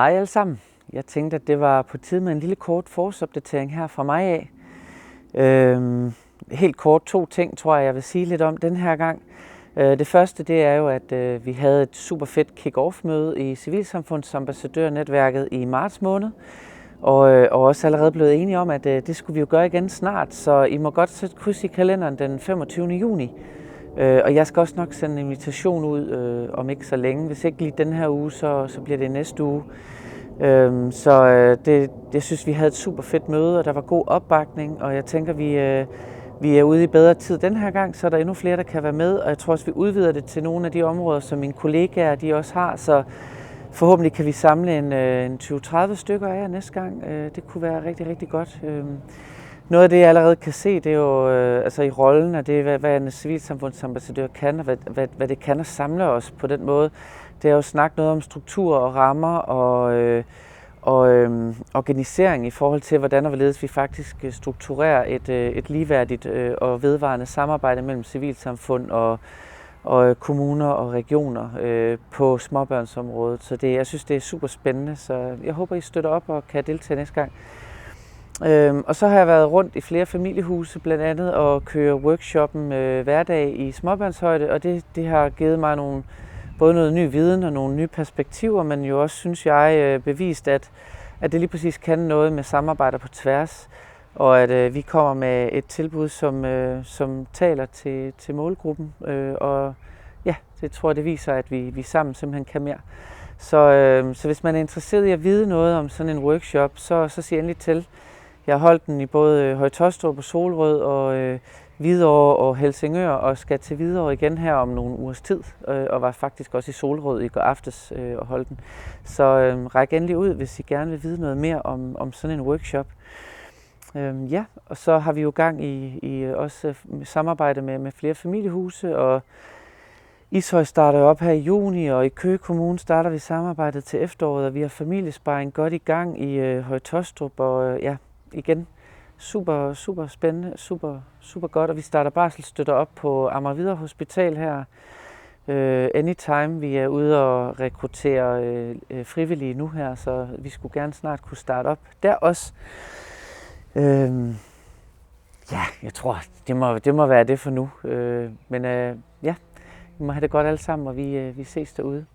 Hej alle sammen. Jeg tænkte, at det var på tide med en lille kort forårsopdatering her fra mig af. Helt kort 2 ting, tror jeg vil sige lidt om den her gang. Det første, det er jo, at vi havde et super fedt kick-off-møde i Civilsamfundsambassadørnetværket i marts måned. Og også allerede blevet enige om, at det skulle vi jo gøre igen snart. Så I må godt sætte kryds i kalenderen den 25. juni. Og jeg skal også nok sende en invitation ud om ikke så længe. Hvis ikke lige den her uge, så bliver det næste uge. Jeg synes, vi havde et super fedt møde, og der var god opbakning. Og jeg tænker, vi er ude i bedre tid den her gang, så er der endnu flere, der kan være med. Og jeg tror også, vi udvider det til nogle af de områder, som mine kollegaer de også har. Så forhåbentlig kan vi samle en 20-30 stykker af jer næste gang. Det kunne være rigtig, rigtig godt. Noget af det, jeg allerede kan se, det er jo altså i rollen, at det er, hvad en civilsamfundsambassadør kan, og hvad det kan at samle os på den måde. Det er jo snakket noget om struktur og rammer og organisering i forhold til, hvordan og hvorledes vi faktisk strukturerer et ligeværdigt og vedvarende samarbejde mellem civilsamfund og kommuner og regioner på småbørnsområdet. Så jeg synes, det er super spændende, så jeg håber, I støtter op og kan deltage næste gang. Og så har jeg været rundt i flere familiehuse blandt andet og køre workshoppen hverdag i småbørnshøjde, og det har givet mig både noget ny viden og nogle nye perspektiver, men jo også, synes jeg, bevist, at det lige præcis kan noget med samarbejder på tværs, og at vi kommer med et tilbud, som taler til målgruppen, og ja, det tror jeg, det viser, at vi sammen simpelthen kan mere. Så hvis man er interesseret i at vide noget om sådan en workshop, så sig endelig til. Jeg har holdt den i både Høje Taastrup og Solrød og Hvidovre og Helsingør, og skal til Hvidovre igen her om nogle ugers tid, og var faktisk også i Solrød i går aftes og holdt den. Så ræk endelig ud, hvis I gerne vil vide noget mere om sådan en workshop. Ja, og så har vi jo gang i også samarbejde med flere familiehuse, og Ishøj starter op her i juni, og i Køge Kommune starter vi samarbejdet til efteråret, og vi har familiesparing godt i gang i Høje Taastrup, og ja, igen, super spændende, super godt, og vi starter barselsstøtter op på Amager Hvidovre Hospital her anytime. Vi er ude og rekruttere frivillige nu her, så vi skulle gerne snart kunne starte op der også. Ja, jeg tror, det må være det for nu, men ja, vi må have det godt alle sammen, og vi ses derude.